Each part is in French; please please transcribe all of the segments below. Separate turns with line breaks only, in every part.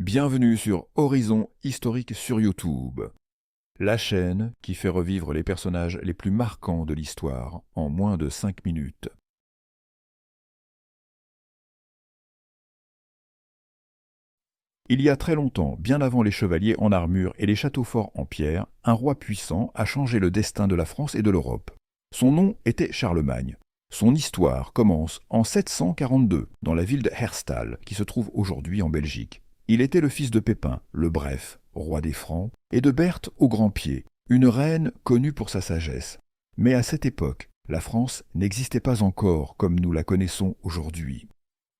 Bienvenue sur Horizon Historique sur YouTube, la chaîne qui fait revivre les personnages les plus marquants de l'histoire en moins de 5 minutes. Il y a très longtemps, bien avant les chevaliers en armure et les châteaux forts en pierre, un roi puissant a changé le destin de la France et de l'Europe. Son nom était Charlemagne. Son histoire commence en 742 dans la ville de Herstal, qui se trouve aujourd'hui en Belgique. Il était le fils de Pépin, le Bref, roi des Francs, et de Berthe au Grand-Pied, une reine connue pour sa sagesse. Mais à cette époque, la France n'existait pas encore comme nous la connaissons aujourd'hui.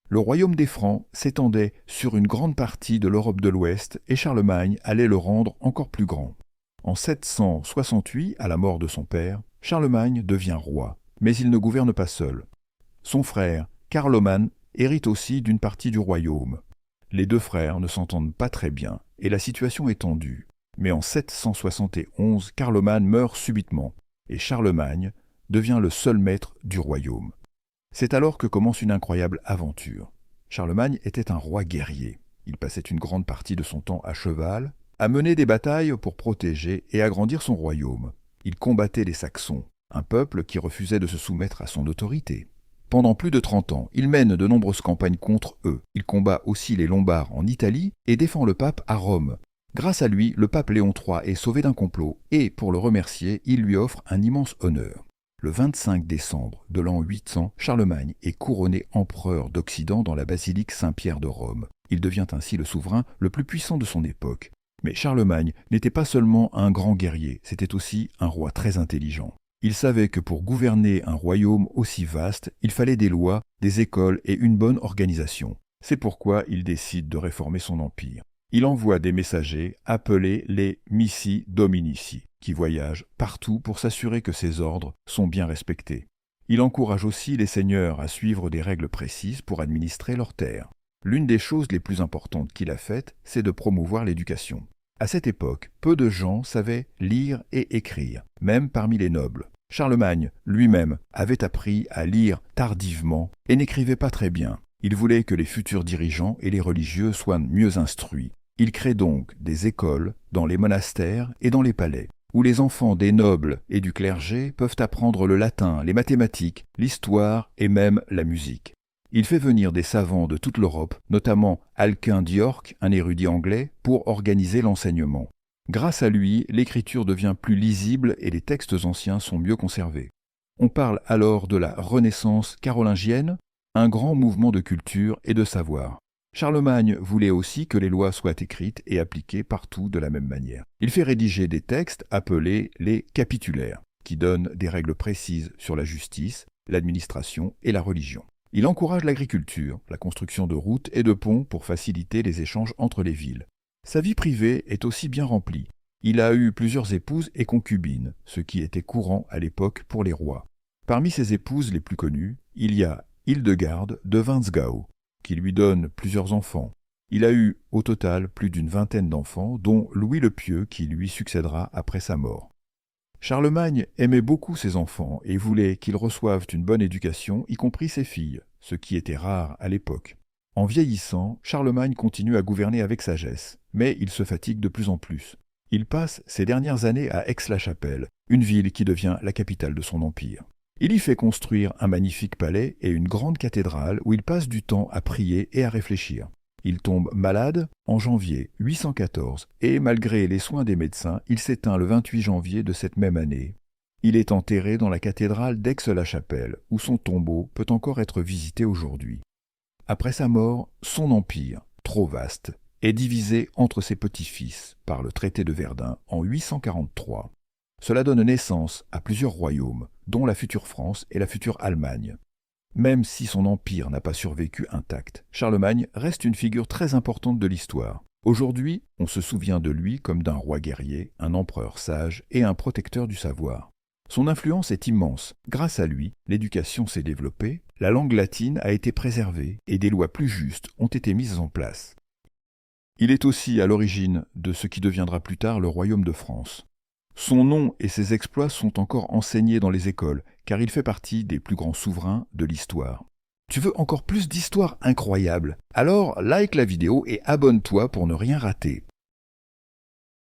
Le royaume des Francs s'étendait sur une grande partie de l'Europe de l'Ouest et Charlemagne allait le rendre encore plus grand. En 768, à la mort de son père, Charlemagne devient roi, mais il ne gouverne pas seul. Son frère, Carloman, hérite aussi d'une partie du royaume. Les deux frères ne s'entendent pas très bien et la situation est tendue. Mais en 771, Carloman meurt subitement et Charlemagne devient le seul maître du royaume. C'est alors que commence une incroyable aventure. Charlemagne était un roi guerrier. Il passait une grande partie de son temps à cheval, à mener des batailles pour protéger et agrandir son royaume. Il combattait les Saxons, un peuple qui refusait de se soumettre à son autorité. Pendant plus de 30 ans, il mène de nombreuses campagnes contre eux. Il combat aussi les Lombards en Italie et défend le pape à Rome. Grâce à lui, le pape Léon III est sauvé d'un complot et, pour le remercier, il lui offre un immense honneur. Le 25 décembre de l'an 800, Charlemagne est couronné empereur d'Occident dans la basilique Saint-Pierre de Rome. Il devient ainsi le souverain le plus puissant de son époque. Mais Charlemagne n'était pas seulement un grand guerrier, c'était aussi un roi très intelligent. Il savait que pour gouverner un royaume aussi vaste, il fallait des lois, des écoles et une bonne organisation. C'est pourquoi il décide de réformer son empire. Il envoie des messagers appelés les missi dominici, qui voyagent partout pour s'assurer que ses ordres sont bien respectés. Il encourage aussi les seigneurs à suivre des règles précises pour administrer leurs terres. L'une des choses les plus importantes qu'il a faites, c'est de promouvoir l'éducation. À cette époque, peu de gens savaient lire et écrire, même parmi les nobles. Charlemagne, lui-même, avait appris à lire tardivement et n'écrivait pas très bien. Il voulait que les futurs dirigeants et les religieux soient mieux instruits. Il crée donc des écoles dans les monastères et dans les palais, où les enfants des nobles et du clergé peuvent apprendre le latin, les mathématiques, l'histoire et même la musique. Il fait venir des savants de toute l'Europe, notamment Alcuin d'York, un érudit anglais, pour organiser l'enseignement. Grâce à lui, l'écriture devient plus lisible et les textes anciens sont mieux conservés. On parle alors de la Renaissance carolingienne, un grand mouvement de culture et de savoir. Charlemagne voulait aussi que les lois soient écrites et appliquées partout de la même manière. Il fait rédiger des textes appelés les capitulaires, qui donnent des règles précises sur la justice, l'administration et la religion. Il encourage l'agriculture, la construction de routes et de ponts pour faciliter les échanges entre les villes. Sa vie privée est aussi bien remplie. Il a eu plusieurs épouses et concubines, ce qui était courant à l'époque pour les rois. Parmi ses épouses les plus connues, il y a Hildegarde de Windsgau, qui lui donne plusieurs enfants. Il a eu au total plus d'une vingtaine d'enfants, dont Louis le Pieux qui lui succédera après sa mort. Charlemagne aimait beaucoup ses enfants et voulait qu'ils reçoivent une bonne éducation, y compris ses filles, ce qui était rare à l'époque. En vieillissant, Charlemagne continue à gouverner avec sagesse, mais il se fatigue de plus en plus. Il passe ses dernières années à Aix-la-Chapelle, une ville qui devient la capitale de son empire. Il y fait construire un magnifique palais et une grande cathédrale où il passe du temps à prier et à réfléchir. Il tombe malade en janvier 814 et malgré les soins des médecins, il s'éteint le 28 janvier de cette même année. Il est enterré dans la cathédrale d'Aix-la-Chapelle, où son tombeau peut encore être visité aujourd'hui. Après sa mort, son empire, trop vaste, est divisé entre ses petits-fils par le traité de Verdun en 843. Cela donne naissance à plusieurs royaumes, dont la future France et la future Allemagne. Même si son empire n'a pas survécu intact, Charlemagne reste une figure très importante de l'histoire. Aujourd'hui, on se souvient de lui comme d'un roi guerrier, un empereur sage et un protecteur du savoir. Son influence est immense. Grâce à lui, l'éducation s'est développée, la langue latine a été préservée et des lois plus justes ont été mises en place. Il est aussi à l'origine de ce qui deviendra plus tard le royaume de France. Son nom et ses exploits sont encore enseignés dans les écoles, car il fait partie des plus grands souverains de l'histoire. Tu veux encore plus d'histoires incroyables? Alors like la vidéo et abonne-toi pour ne rien rater.